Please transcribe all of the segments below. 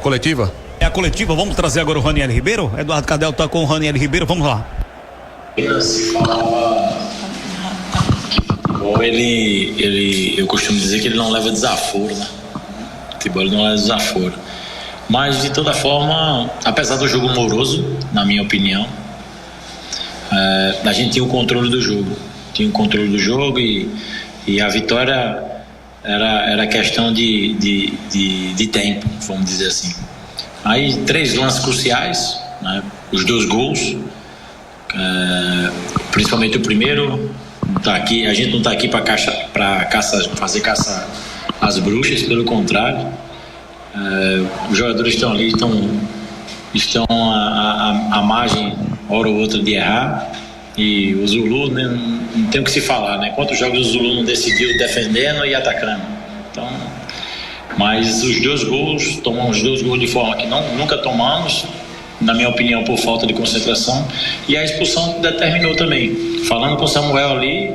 coletiva? É a coletiva, vamos trazer agora o Raniel Ribeiro. Eduardo Cadel tá com o Raniel Ribeiro, vamos lá. Eu costumo dizer que ele não leva desaforo, né? Futebol ele não leva desaforo. Mas, de toda forma, apesar do jogo moroso, na minha opinião, a gente tinha o controle do jogo. E a vitória era questão de tempo, vamos dizer assim. Aí, 3 lances cruciais, né? Os 2 gols, principalmente o primeiro. Tá aqui, a gente não está aqui para fazer caça às bruxas, pelo contrário. Os jogadores estão ali, estão a margem, hora ou outra, de errar. E o Zulu, né, não tem o que se falar, né? Quantos jogos o Zulu não decidiu defendendo e atacando? Então, mas os 2 gols, tomamos 2 gols de forma que nunca tomamos, na minha opinião, por falta de concentração. E a expulsão determinou também. Falando com o Samuel ali,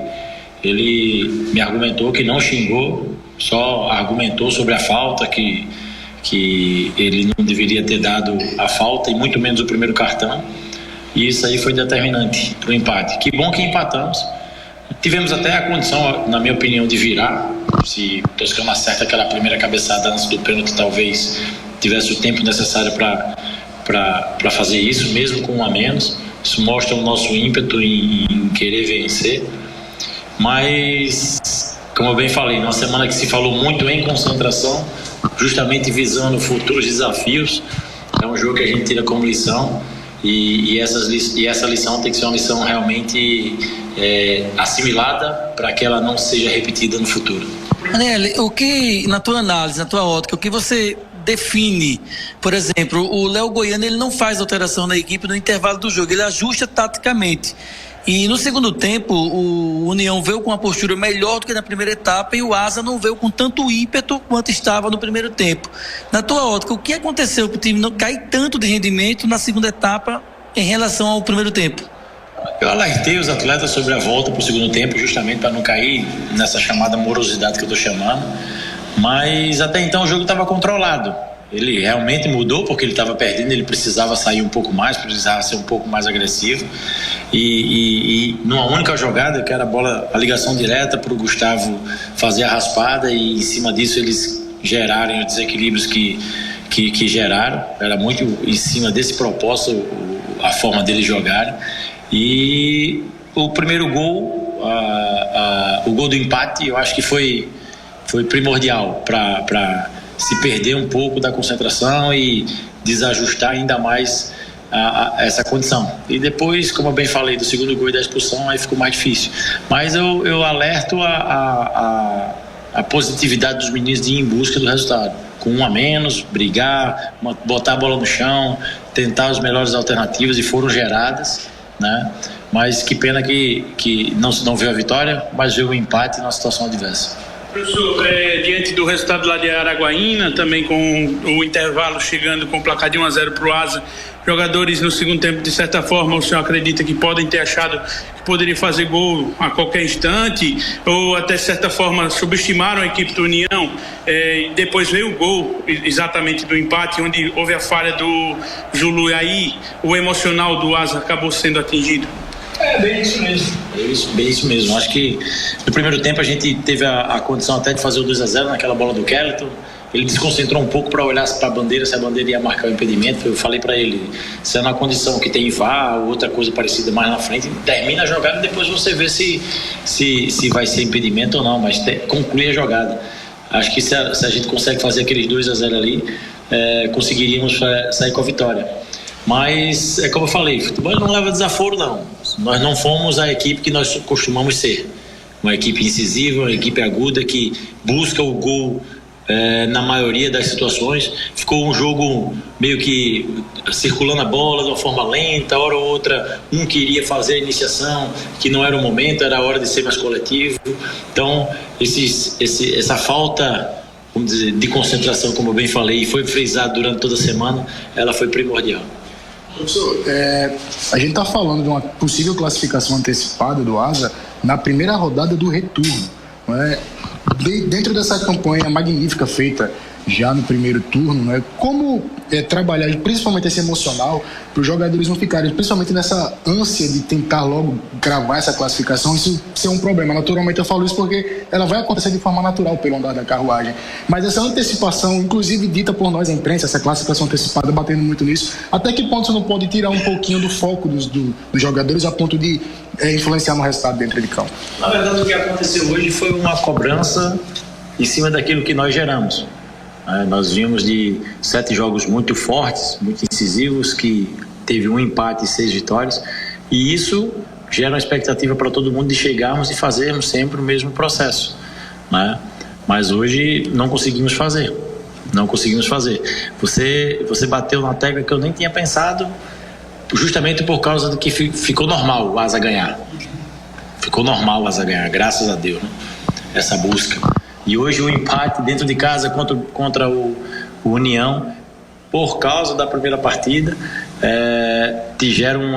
ele me argumentou que não xingou, só argumentou sobre a falta, que ele não deveria ter dado a falta e muito menos o primeiro cartão. E isso aí foi determinante para o empate. Que bom que empatamos. Tivemos até a condição, na minha opinião, de virar. Se Toscano acerta aquela primeira cabeçada antes do pênalti, talvez tivesse o tempo necessário para fazer isso, mesmo com 1 a menos. Isso mostra o nosso ímpeto em querer vencer. Mas, como eu bem falei, numa semana que se falou muito em concentração, justamente visando futuros desafios, é um jogo que a gente tira como lição. E essa lição tem que ser uma lição realmente assimilada para que ela não seja repetida no futuro. Raniel, o que, na tua análise, na tua ótica, o que você define, por exemplo, o Léo Goiano, ele não faz alteração na equipe no intervalo do jogo, ele ajusta taticamente. E no segundo tempo, o União veio com uma postura melhor do que na primeira etapa e o Asa não veio com tanto ímpeto quanto estava no primeiro tempo. Na tua ótica, o que aconteceu para o time não cair tanto de rendimento na segunda etapa em relação ao primeiro tempo? Eu alertei os atletas sobre a volta para o segundo tempo, justamente para não cair nessa chamada morosidade que eu estou chamando. Mas até então o jogo estava controlado. Ele realmente mudou porque ele estava perdendo, ele precisava sair um pouco mais, precisava ser um pouco mais agressivo. E numa única jogada, que era a ligação direta para o Gustavo fazer a raspada, e em cima disso eles gerarem os desequilíbrios que geraram. Era muito em cima desse propósito a forma deles jogarem. E o primeiro gol, o gol do empate, eu acho que foi primordial para se perder um pouco da concentração e desajustar ainda mais essa condição. E depois, como eu bem falei, do segundo gol e da expulsão, aí ficou mais difícil. Mas eu alerto a positividade dos meninos de ir em busca do resultado. Com 1 a menos, brigar, botar a bola no chão, tentar as melhores alternativas, e foram geradas, né? Mas que pena que não veio a vitória, mas veio o empate numa situação adversa. Professor, diante do resultado lá de Araguaína, também com o intervalo chegando com o placar de 1-0 para o Asa, jogadores no segundo tempo, de certa forma, o senhor acredita que podem ter achado que poderia fazer gol a qualquer instante, ou até de certa forma subestimaram a equipe do União? Depois veio o gol exatamente do empate, onde houve a falha do Zulu, e aí o emocional do Asa acabou sendo atingido. Bem isso mesmo. Bem isso mesmo. Acho que no primeiro tempo a gente teve a condição até de fazer o 2-0 naquela bola do Kelton. Ele desconcentrou um pouco para olhar para a bandeira, se a bandeira ia marcar o impedimento. Eu falei para ele, se é na condição que tem VAR ou outra coisa parecida mais na frente, termina a jogada e depois você vê se vai ser impedimento ou não, mas conclui a jogada. Acho que se a gente consegue fazer aqueles 2-0 ali, conseguiríamos sair com a vitória. Mas é como eu falei, futebol não leva desaforo, não. Nós não fomos a equipe que nós costumamos ser. Uma equipe incisiva, uma equipe aguda que busca o gol na maioria das situações. Ficou um jogo meio que circulando a bola de uma forma lenta, hora ou outra um queria fazer a iniciação, que não era o momento, era a hora de ser mais coletivo. Então essa falta, vamos dizer, de concentração, como eu bem falei, e foi frisado durante toda a semana, ela foi primordial. Professor, a gente está falando de uma possível classificação antecipada do Asa na primeira rodada do retorno, não é? Dentro dessa campanha magnífica feita já no primeiro turno, né? Como trabalhar principalmente esse emocional para os jogadores não ficarem, principalmente nessa ânsia de tentar logo gravar essa classificação, isso ser um problema. Naturalmente eu falo isso porque ela vai acontecer de forma natural pelo andar da carruagem, mas essa antecipação, inclusive dita por nós, a imprensa, essa classificação antecipada, batendo muito nisso, até que ponto você não pode tirar um pouquinho do foco dos jogadores a ponto de influenciar no resultado dentro de campo? Na verdade, o que aconteceu hoje foi uma cobrança em cima daquilo que nós geramos. Nós vimos de 7 jogos muito fortes, muito incisivos, que teve um empate e 6 vitórias, e isso gera uma expectativa para todo mundo de chegarmos e fazermos sempre o mesmo processo, né? Mas hoje não conseguimos fazer. Você bateu na tecla que eu nem tinha pensado, justamente por causa do que ficou normal o Asa ganhar. Ficou normal o Asa ganhar, graças a Deus, né? Essa busca. E hoje o empate dentro de casa contra o União, por causa da primeira partida, te gera um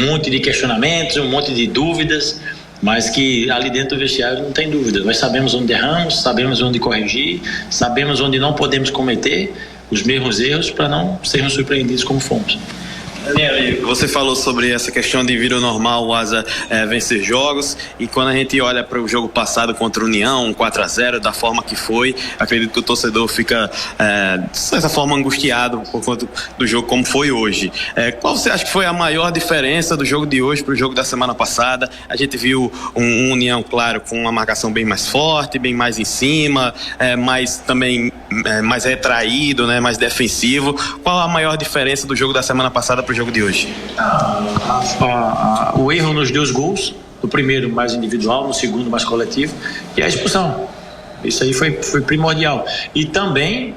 monte de questionamentos, um monte de dúvidas, mas que ali dentro do vestiário não tem dúvida. Nós sabemos onde erramos, sabemos onde corrigir, sabemos onde não podemos cometer os mesmos erros para não sermos surpreendidos como fomos. Daniel, você falou sobre essa questão de vir ao normal, o Asa vencer jogos, e quando a gente olha para o jogo passado contra o União, 4-0, da forma que foi, acredito que o torcedor fica de certa forma angustiado por conta do jogo como foi hoje. Qual você acha que foi a maior diferença do jogo de hoje para o jogo da semana passada? A gente viu um União, claro, com uma marcação bem mais forte, bem mais em cima, mais também mais retraído, né, mais defensivo. Qual a maior diferença do jogo da semana passada para o jogo de hoje? O erro nos 2 gols, no primeiro mais individual, no segundo mais coletivo, e a expulsão. Isso aí foi primordial. E também,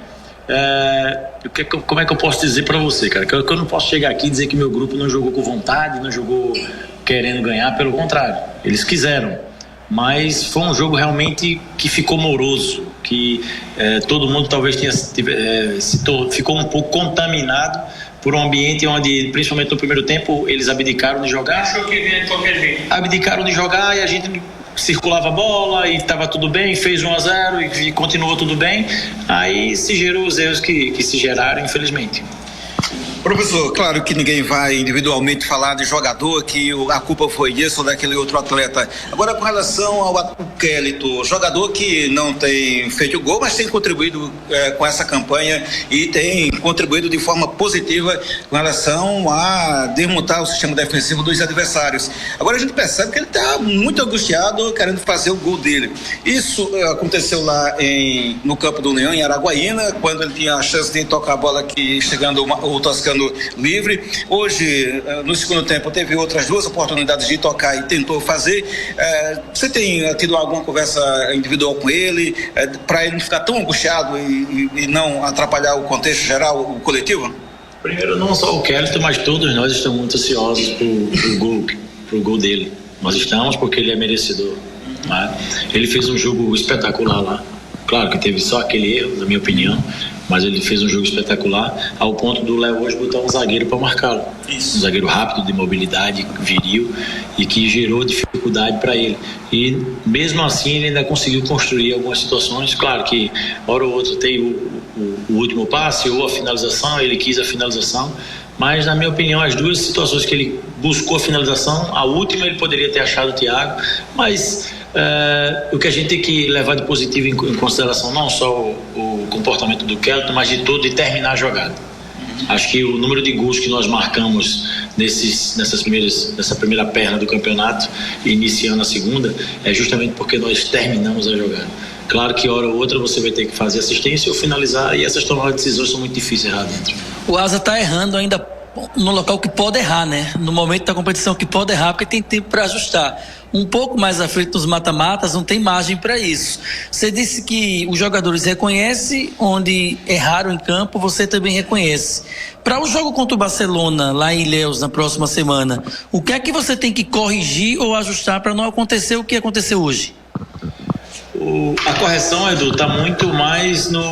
como é que eu posso dizer para você, cara? Que eu não posso chegar aqui e dizer que meu grupo não jogou com vontade, não jogou querendo ganhar, pelo contrário, eles quiseram. Mas foi um jogo realmente que ficou moroso, que todo mundo talvez ficou um pouco contaminado por um ambiente onde, principalmente no primeiro tempo, eles abdicaram de jogar. Achou que vinha de qualquer jeito. Abdicaram de jogar e a gente circulava a bola e estava tudo bem, fez 1-0 e continuou tudo bem. Aí se gerou os erros que se geraram, infelizmente. Professor, claro que ninguém vai individualmente falar de jogador, que a culpa foi disso ou daquele outro atleta. Agora, com relação ao Kelito, jogador que não tem feito gol, mas tem contribuído com essa campanha e tem contribuído de forma positiva com relação a desmontar o sistema defensivo dos adversários. Agora a gente percebe que ele está muito angustiado querendo fazer o gol dele. Isso aconteceu lá no campo do União, em Araguaína, quando ele tinha a chance de tocar a bola aqui, chegando o Toscano livre. Hoje, no segundo tempo, teve outras 2 oportunidades de tocar e tentou fazer. Você tem tido alguma conversa individual com ele para ele não ficar tão angustiado e não atrapalhar o contexto geral, o coletivo? Primeiro, não só o Kelito, mas todos nós estamos muito ansiosos pro gol dele. Nós estamos porque ele é merecedor, né? Ele fez um jogo espetacular lá. Claro que teve só aquele erro, na minha opinião, mas ele fez um jogo espetacular, ao ponto do Léo hoje botar um zagueiro para marcá-lo. Um zagueiro rápido, de mobilidade, viril, e que gerou dificuldade para ele. E mesmo assim ele ainda conseguiu construir algumas situações. Claro que hora ou outra tem o último passe ou a finalização, ele quis a finalização, mas na minha opinião as 2 situações que ele buscou a finalização, a última ele poderia ter achado o Thiago, mas o que a gente tem que levar de positivo em consideração não só o comportamento do Kelton, mas de todo, de terminar a jogada. Acho que o número de gols que nós marcamos nessa primeira perna do campeonato, iniciando a segunda, é justamente porque nós terminamos a jogada. Claro que hora ou outra você vai ter que fazer assistência ou finalizar, e essas tomadas de decisões são muito difíceis lá dentro. O Asa está errando ainda no local que pode errar, né? No momento da competição que pode errar, porque tem tempo para ajustar. Um pouco mais à frente nos mata-matas não tem margem para isso. Você disse que os jogadores reconhecem onde erraram em campo, você também reconhece. Para o jogo contra o Barcelona, lá em Ilhéus, na próxima semana, o que é que você tem que corrigir ou ajustar para não acontecer o que aconteceu hoje? A correção, Edu, está muito mais no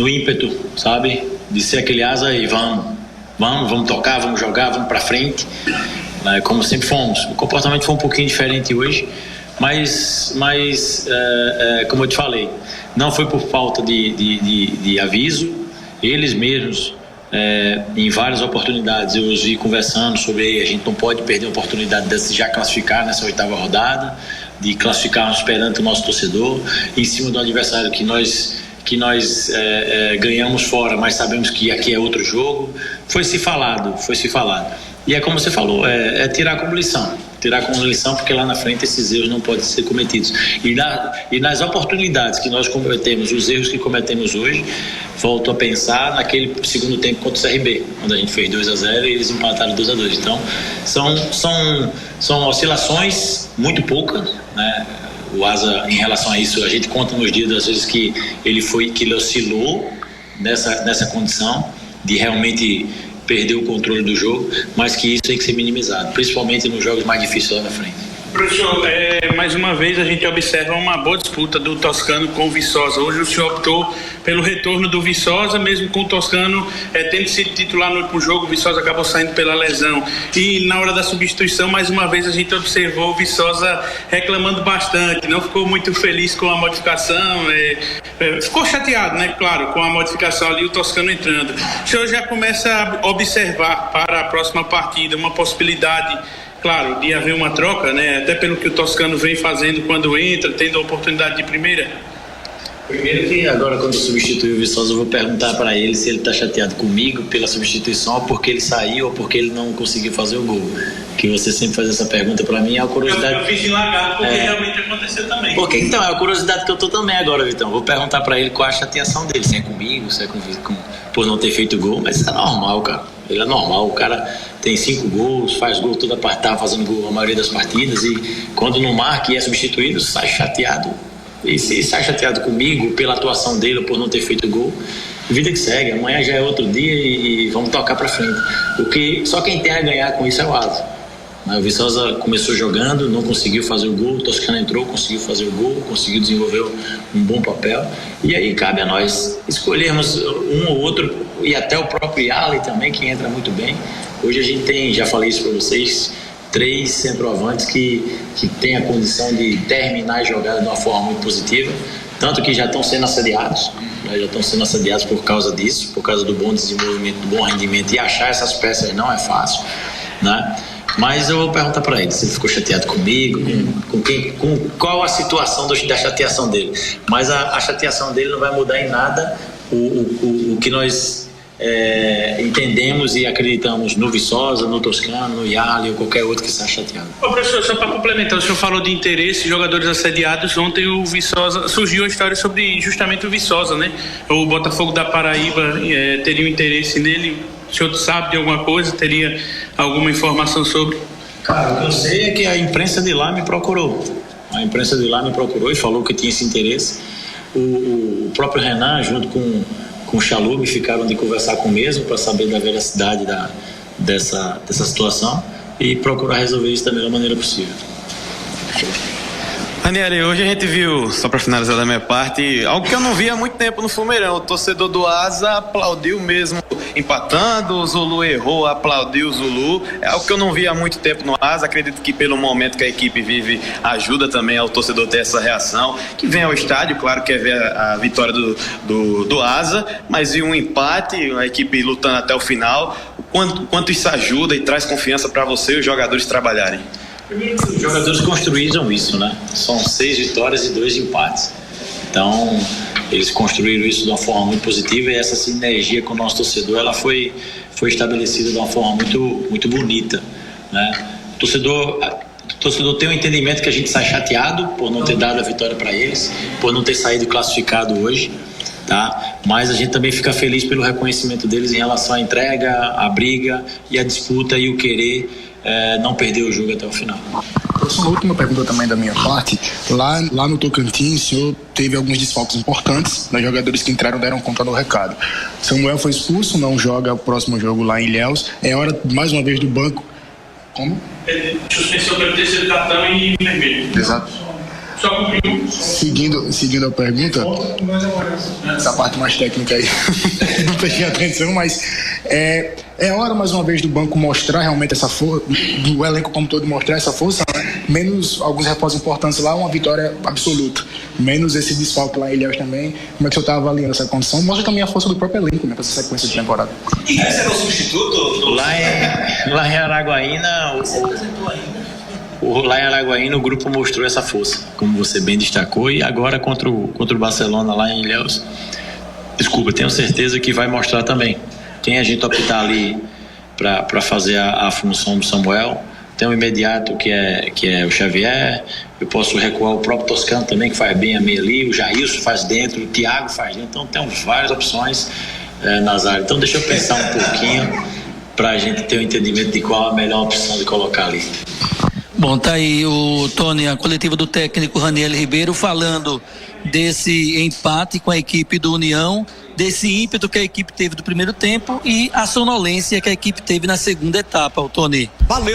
ímpeto, sabe? De ser aquele Asa aí, vamos tocar, vamos jogar, vamos para frente, como sempre fomos. O comportamento foi um pouquinho diferente hoje, Mas como eu te falei, não foi por falta de aviso. Eles mesmos, em várias oportunidades, eu os vi conversando sobre a gente não pode perder a oportunidade de já classificar nessa 8ª rodada, de classificarmos perante o nosso torcedor, em cima do adversário que nós ganhamos fora, mas sabemos que aqui é outro jogo. Foi se falado. E é como você falou, tirar como lição, porque lá na frente esses erros não podem ser cometidos. E nas oportunidades que nós cometemos, os erros que cometemos hoje, volto a pensar naquele segundo tempo contra o CRB, quando a gente fez 2-0 e eles empataram 2-2. Então, são oscilações muito poucas, né? O Asa, em relação a isso, a gente conta nos dias das vezes que ele oscilou nessa condição de realmente perder o controle do jogo, mas que isso tem que ser minimizado, principalmente nos jogos mais difíceis lá na frente. Professor, mais uma vez a gente observa uma boa disputa do Toscano com o Viçosa. Hoje o senhor optou pelo retorno do Viçosa, mesmo com o Toscano tendo sido titular no último jogo. O Viçosa acabou saindo pela lesão. E na hora da substituição, mais uma vez a gente observou o Viçosa reclamando bastante, não ficou muito feliz com a modificação, ficou chateado, né? Claro, com a modificação ali, o Toscano entrando. O senhor já começa a observar para a próxima partida uma possibilidade, claro, de haver uma troca, né? Até pelo que o Toscano vem fazendo quando entra, tendo a oportunidade de primeira? Primeiro que agora, quando eu substituir o Viçosa, eu vou perguntar para ele se ele está chateado comigo pela substituição, ou porque ele saiu, ou porque ele não conseguiu fazer o gol. Que você sempre faz essa pergunta para mim, é a curiosidade. Eu fiz em lagarto porque realmente aconteceu também. Porque então, é a curiosidade que eu tô também agora, Vitão. Vou perguntar para ele qual a chateação dele, se é comigo, se é por não ter feito gol, mas isso é normal, cara. Ele é normal, o cara tem 5 gols, faz gol toda parte, tá fazendo gol a maioria das partidas, e quando não marca e é substituído, sai chateado. E se sai chateado comigo pela atuação dele ou por não ter feito gol, vida que segue, amanhã já é outro dia e vamos tocar pra frente. Só quem tem a ganhar com isso é o Asa. O Viçosa começou jogando, não conseguiu fazer o gol, o Toscano entrou, conseguiu fazer o gol, conseguiu desenvolver um bom papel, e aí cabe a nós escolhermos um ou outro, e até o próprio Yali também, que entra muito bem. Hoje a gente tem, já falei isso para vocês, 3 centroavantes que têm a condição de terminar a jogada de uma forma muito positiva, tanto que já estão sendo assediados, por causa disso, por causa do bom desenvolvimento, do bom rendimento, e achar essas peças não é fácil, né? Mas eu vou perguntar para ele se ele ficou chateado comigo, com qual a situação da chateação dele. Mas a chateação dele não vai mudar em nada o que nós entendemos e acreditamos no Viçosa, no Toscano, no Yali ou qualquer outro que está chateado. Ô, professor, só para complementar, o senhor falou de interesse, jogadores assediados. Ontem o Viçosa, surgiu a história sobre justamente o Viçosa, né? O Botafogo da Paraíba teria um interesse nele. O senhor sabe de alguma coisa? Teria alguma informação sobre? Cara, o que eu sei é que a imprensa de lá me procurou. E falou que tinha esse interesse. O próprio Renan, junto com o Chalub, ficaram de conversar com o mesmo para saber da veracidade dessa situação e procurar resolver isso da melhor maneira possível. Ranieri, hoje a gente viu, só para finalizar da minha parte, algo que eu não vi há muito tempo no Fumeirão. O torcedor do Asa aplaudiu mesmo empatando, o Zulu errou, aplaudiu o Zulu. É algo que eu não vi há muito tempo no Asa. Acredito que pelo momento que a equipe vive, ajuda também ao torcedor ter essa reação. Que vem ao estádio, claro, quer ver a vitória do Asa, mas viu um empate, a equipe lutando até o final. Quanto isso ajuda e traz confiança para você e os jogadores trabalharem? Os jogadores construíram isso, né? São 6 vitórias e 2 empates. Então, eles construíram isso de uma forma muito positiva, e essa sinergia com o nosso torcedor, ela foi estabelecida de uma forma muito, muito bonita, né? O torcedor tem um entendimento que a gente sai chateado por não ter dado a vitória para eles, por não ter saído classificado hoje, tá? Mas a gente também fica feliz pelo reconhecimento deles em relação à entrega, à briga e à disputa e o querer não perder o jogo até o final. Professor, uma última pergunta também da minha parte. Lá no Tocantins, o senhor teve alguns desfalques importantes, né? Jogadores que entraram deram conta do recado. Samuel foi expulso, não joga o próximo jogo lá em Ilhéus. É hora, mais uma vez, do banco. Como? Suspensão pelo terceiro cartão e vermelho. Exato. Só cumpriu. Seguindo a pergunta, essa parte mais técnica aí, não prestei atenção, mas é hora mais uma vez do banco mostrar realmente essa força, do elenco como todo mostrar essa força, né? Menos alguns reforços importantes lá, uma vitória absoluta, menos esse desfalque lá em Ilhéus também. Como é que você está avaliando essa condição? Mostra também a força do próprio elenco, né, para essa sequência de temporada. E esse era o substituto? Lá em Araguaína, lá em Araguaína o grupo mostrou essa força, como você bem destacou, e agora contra o Barcelona lá em Ilhéus, tenho certeza que vai mostrar também. Quem a gente optar ali para fazer a função do Samuel, tem o imediato que é o Xavier, eu posso recuar o próprio Toscano também, que faz bem a meia ali, o Jailson faz dentro, o Thiago faz dentro, então temos várias opções nas áreas. Então deixa eu pensar um pouquinho para a gente ter um entendimento de qual a melhor opção de colocar ali. Bom, tá aí o Tony, a coletiva do técnico Raniel Ribeiro, falando desse empate com a equipe do União, desse ímpeto que a equipe teve do primeiro tempo e a sonolência que a equipe teve na segunda etapa, o Tony. Valeu.